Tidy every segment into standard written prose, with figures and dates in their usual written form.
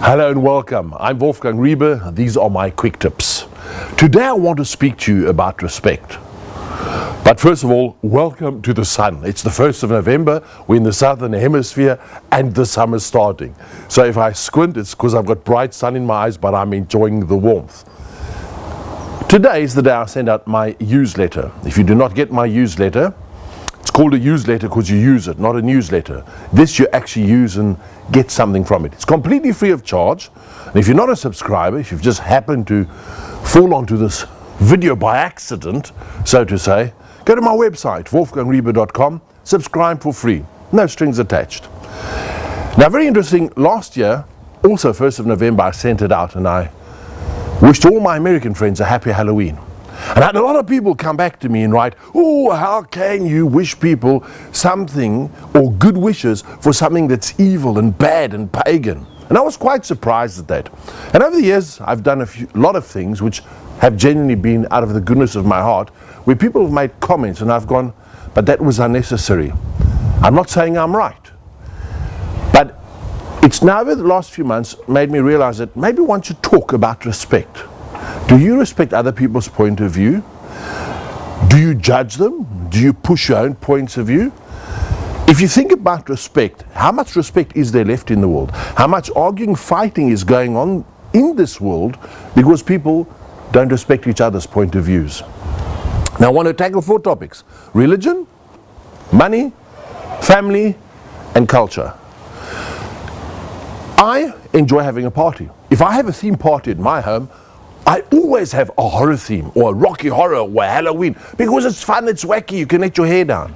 Hello and welcome. I'm Wolfgang Riebe. These are my quick tips. Today I want to speak to you about respect. But first of all, welcome to the sun. It's the 1st of November. We're in the southern hemisphere and the summer's starting. So if I squint, it's because I've got bright sun in my eyes, but I'm enjoying the warmth. Today is the day I send out my newsletter. If you do not get my newsletter, it's called a newsletter because you use it, not a newsletter. This you actually use and get something from it. It's completely free of charge. And if you're not a subscriber, if you've just happened to fall onto this video by accident, so to say, go to my website, wolfgangriebe.com, subscribe for free, no strings attached. Now, very interesting, last year, also 1st of November, I sent it out and I wished all my American friends a happy Halloween. And I had a lot of people come back to me and write, oh, how can you wish people something or good wishes for something that's evil and bad and pagan? And I was quite surprised at that. And over the years, I've done a lot of things which have genuinely been out of the goodness of my heart, where people have made comments and I've gone, but that was unnecessary. I'm not saying I'm right. But it's now over the last few months made me realize that maybe one should talk about respect. Do you respect other people's point of view? Do you judge them? Do you push your own points of view? If you think about respect, how much respect is there left in the world? How much arguing, fighting is going on in this world because people don't respect each other's point of views? Now I want to tackle 4 topics: religion, money, family, and culture. I enjoy having a party. If I have a theme party at my home, I always have a horror theme or a Rocky Horror or a Halloween because it's fun, it's wacky, you can let your hair down.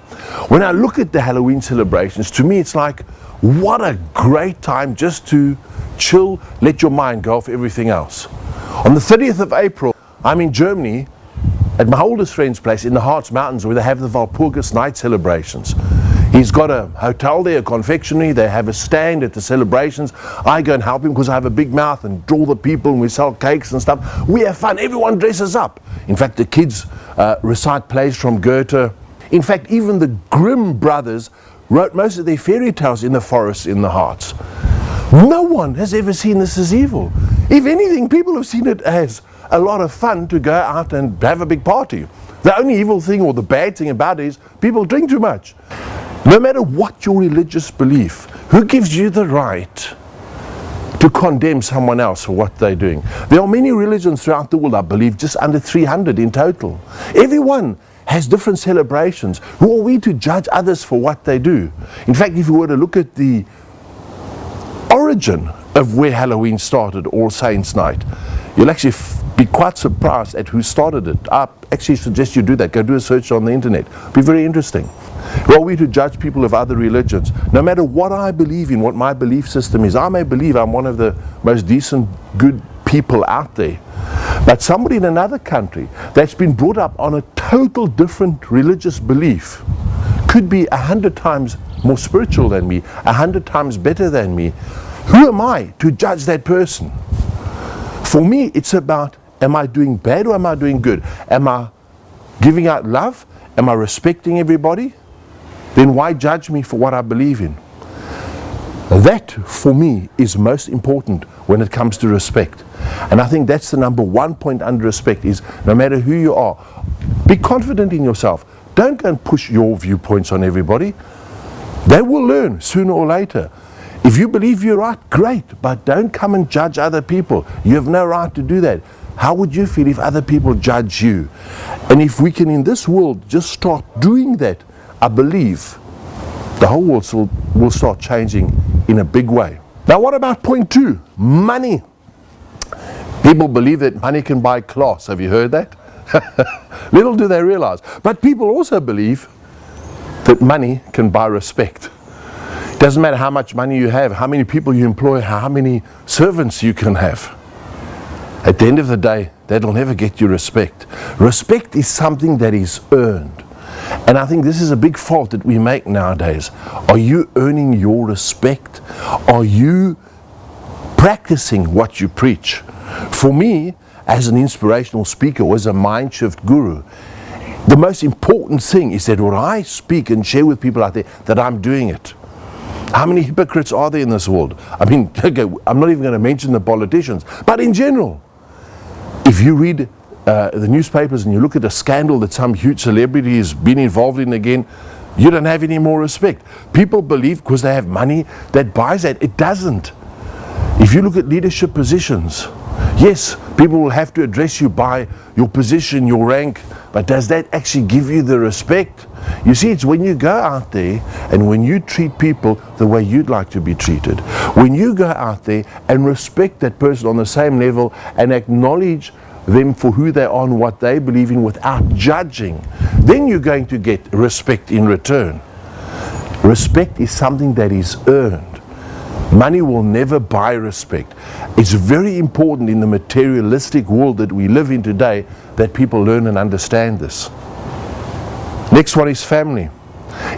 When I look at the Halloween celebrations, to me it's like, what a great time just to chill, let your mind go off everything else. On the 30th of April, I'm in Germany at my oldest friend's place in the Harz Mountains where they have the Walpurgis night celebrations. He's got a hotel there, a confectionery, they have a stand at the celebrations. I go and help him because I have a big mouth and draw the people and we sell cakes and stuff. We have fun, everyone dresses up. In fact, the kids recite plays from Goethe. In fact, even the Grimm brothers wrote most of their fairy tales in the forests in the Harz. No one has ever seen this as evil. If anything, people have seen it as a lot of fun to go out and have a big party. The only evil thing or the bad thing about it is people drink too much. No matter what your religious belief, who gives you the right to condemn someone else for what they're doing? There are many religions throughout the world, I believe just under 300 in total. Everyone has different celebrations. Who are we to judge others for what they do? In fact, if you were to look at the origin of where Halloween started, All Saints' Night, you'll actually be quite surprised at who started it. I actually suggest you do that. Go do a search on the internet. It'll be very interesting. Who are we to judge people of other religions? No matter what I believe in, what my belief system is, I may believe I'm one of the most decent, good people out there. But somebody in another country that's been brought up on a total different religious belief could be 100 times more spiritual than me, 100 times better than me. Who am I to judge that person? For me, it's about, am I doing bad or am I doing good? Am I giving out love? Am I respecting everybody? Then why judge me for what I believe in? That, for me, is most important when it comes to respect. And I think that's the number 1 point under respect is, no matter who you are, be confident in yourself. Don't go and push your viewpoints on everybody. They will learn sooner or later. If you believe you're right, great, but don't come and judge other people. You have no right to do that. How would you feel if other people judge you? And if we can, in this world, just start doing that, I believe the whole world will start changing in a big way. Now, what about point 2? Money. People believe that money can buy class. Have you heard that? Little do they realize. But people also believe that money can buy respect. It doesn't matter how much money you have, how many people you employ, how many servants you can have. At the end of the day, that'll never get you respect. Respect is something that is earned. And I think this is a big fault that we make nowadays. Are you earning your respect? Are you practicing what you preach? For me, as an inspirational speaker, or as a mind shift guru, the most important thing is that what I speak and share with people out there, that I'm doing it. How many hypocrites are there in this world? I mean, okay, I'm not even going to mention the politicians, but in general, if you read the newspapers and you look at a scandal that some huge celebrity has been involved in again, you don't have any more respect. People believe because they have money that buys that. It doesn't. If you look at leadership positions, yes, people will have to address you by your position, your rank, but does that actually give you the respect? You see, it's when you go out there and when you treat people the way you'd like to be treated, when you go out there and respect that person on the same level and acknowledge them for who they are and what they believe in without judging, then you're going to get respect in return. Respect is something that is earned. Money will never buy respect. It's very important in the materialistic world that we live in today that people learn and understand this. Next one is family.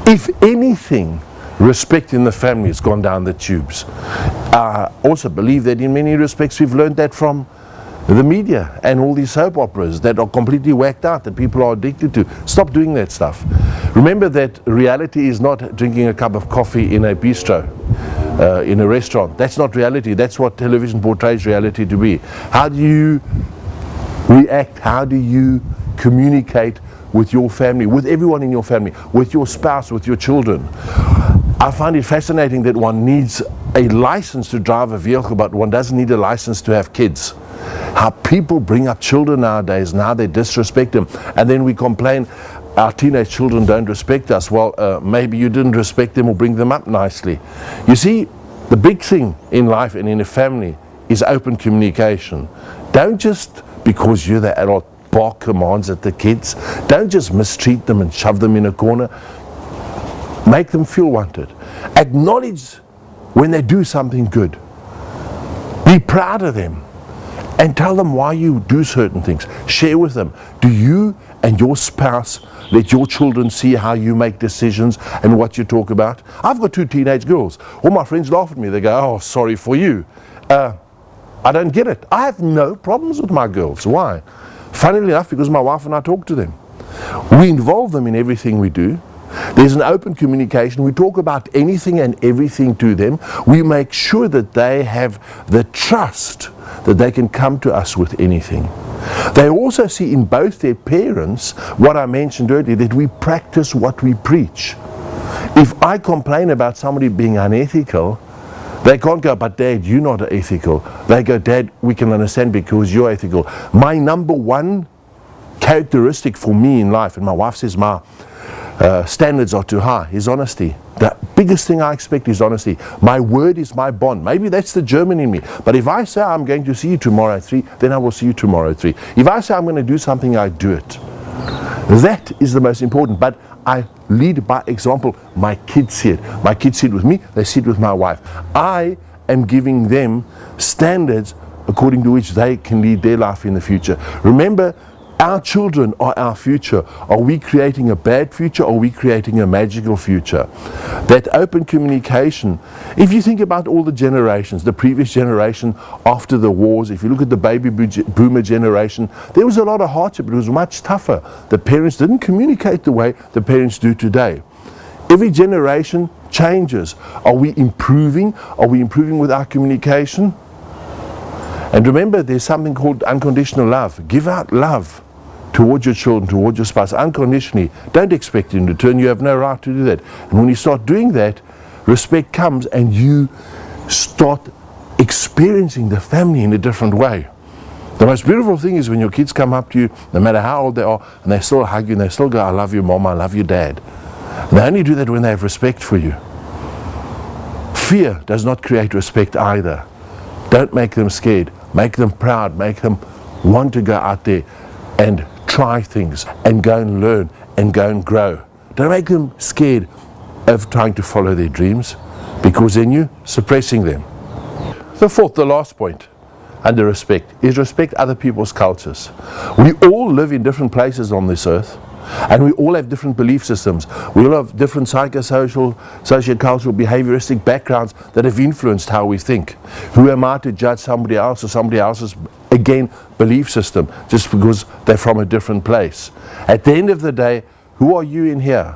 If anything, respect in the family has gone down the tubes. I also believe that in many respects we've learned that from the media and all these soap operas that are completely whacked out, that people are addicted to. Stop doing that stuff. Remember that reality is not drinking a cup of coffee in a bistro, in a restaurant. That's not reality. That's what television portrays reality to be. How do you react? How do you communicate with your family, with everyone in your family, with your spouse, with your children? I find it fascinating that one needs a license to drive a vehicle, but one doesn't need a license to have kids. How people bring up children nowadays, now they disrespect them, and then we complain our teenage children don't respect us. Well, maybe you didn't respect them or bring them up nicely. You see, the big thing in life and in a family is open communication. Don't just, because you're the adult, bark commands at the kids. Don't just mistreat them and shove them in a corner. Make them feel wanted. Acknowledge when they do something good. Be proud of them. And tell them why you do certain things. Share with them. Do you and your spouse let your children see how you make decisions and what you talk about? I've got 2 teenage girls. All my friends laugh at me. They go, oh, sorry for you. I don't get it. I have no problems with my girls. Why? Funnily enough, because my wife and I talk to them. We involve them in everything we do. There's an open communication. We talk about anything and everything to them. We make sure that they have the trust that they can come to us with anything. They also see in both their parents, what I mentioned earlier, that we practice what we preach. If I complain about somebody being unethical, they can't go, but Dad, you're not ethical. They go, Dad, we can understand because you're ethical. My number one characteristic for me in life, and my wife says my standards are too high, is honesty. The biggest thing I expect is honesty. My word is my bond. Maybe that's the German in me. But if I say I'm going to see you tomorrow at 3, then I will see you tomorrow at 3. If I say I'm going to do something, I do it. That is the most important. But I lead by example. My kids see it. My kids see it with me. They see it with my wife. I am giving them standards according to which they can lead their life in the future. Remember, our children are our future. Are we creating a bad future or are we creating a magical future? That open communication, if you think about all the generations, the previous generation after the wars, if you look at the baby boomer generation, there was a lot of hardship. It was much tougher. The parents didn't communicate the way the parents do today. Every generation changes. Are we improving? Are we improving with our communication? And remember, there's something called unconditional love. Give out love towards your children, towards your spouse, unconditionally. Don't expect in return. You have no right to do that. And when you start doing that, respect comes and you start experiencing the family in a different way. The most beautiful thing is when your kids come up to you, no matter how old they are, and they still hug you and they still go, I love you, Mom, I love you, Dad. And they only do that when they have respect for you. Fear does not create respect either. Don't make them scared. Make them proud. Make them want to go out there and try things and go and learn and go and grow. Don't make them scared of trying to follow their dreams, because then you're suppressing them. The fourth, the last point under respect, is respect other people's cultures. We all live in different places on this earth, and we all have different belief systems. We all have different psychosocial, sociocultural, behavioristic backgrounds that have influenced how we think. Who am I to judge somebody else or somebody else's, again, belief system just because they're from a different place? At the end of the day, who are you in here?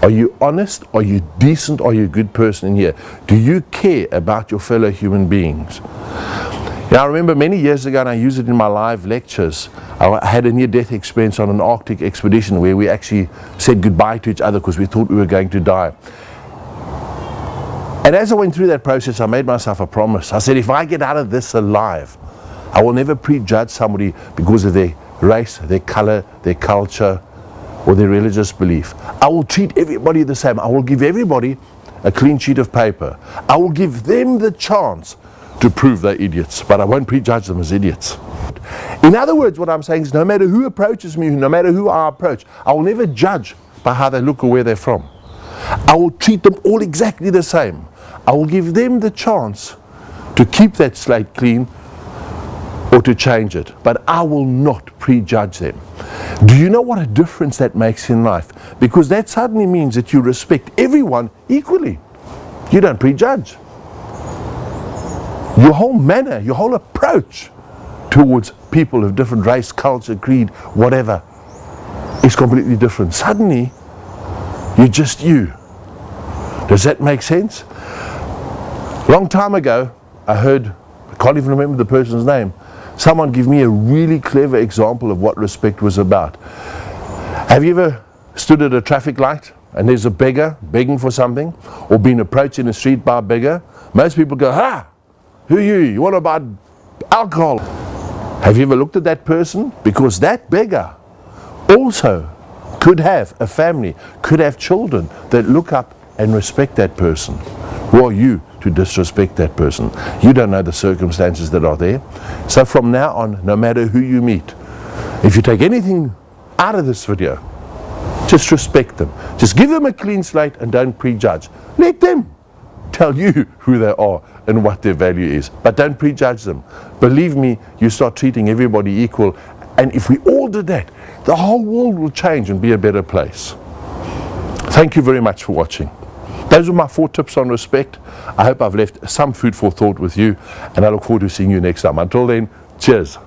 Are you honest? Are you decent? Are you a good person in here? Do you care about your fellow human beings? Now, I remember many years ago, and I use it in my live lectures, I had a near-death experience on an Arctic expedition where we actually said goodbye to each other because we thought we were going to die. And as I went through that process, I made myself a promise. I said, if I get out of this alive, I will never prejudge somebody because of their race, their color, their culture, or their religious belief. I will treat everybody the same. I will give everybody a clean sheet of paper. I will give them the chance to prove they're idiots, but I won't prejudge them as idiots. In other words, what I'm saying is no matter who approaches me, no matter who I approach, I will never judge by how they look or where they're from. I will treat them all exactly the same. I will give them the chance to keep that slate clean or to change it, but I will not prejudge them. Do you know what a difference that makes in life? Because that suddenly means that you respect everyone equally. You don't prejudge. Your whole manner, your whole approach towards people of different race, culture, creed, whatever, is completely different. Suddenly, you're just you. Does that make sense? Long time ago, I heard, I can't even remember the person's name, someone give me a really clever example of what respect was about. Have you ever stood at a traffic light and there's a beggar begging for something, or been approached in the street by a beggar? Most people go, "Ha! Who are you? You want to buy alcohol?" Have you ever looked at that person? Because that beggar also could have a family, could have children that look up and respect that person. Who are you to disrespect that person? You don't know the circumstances that are there. So from now on, no matter who you meet, if you take anything out of this video, just respect them. Just give them a clean slate and don't prejudge. Let them tell you who they are and what their value is, but don't prejudge them. Believe me, you start treating everybody equal, and if we all did that, the whole world will change and be a better place. Thank you very much for watching. Those are my 4 tips on respect. I hope I've left some food for thought with you, and I look forward to seeing you next time. Until then, cheers.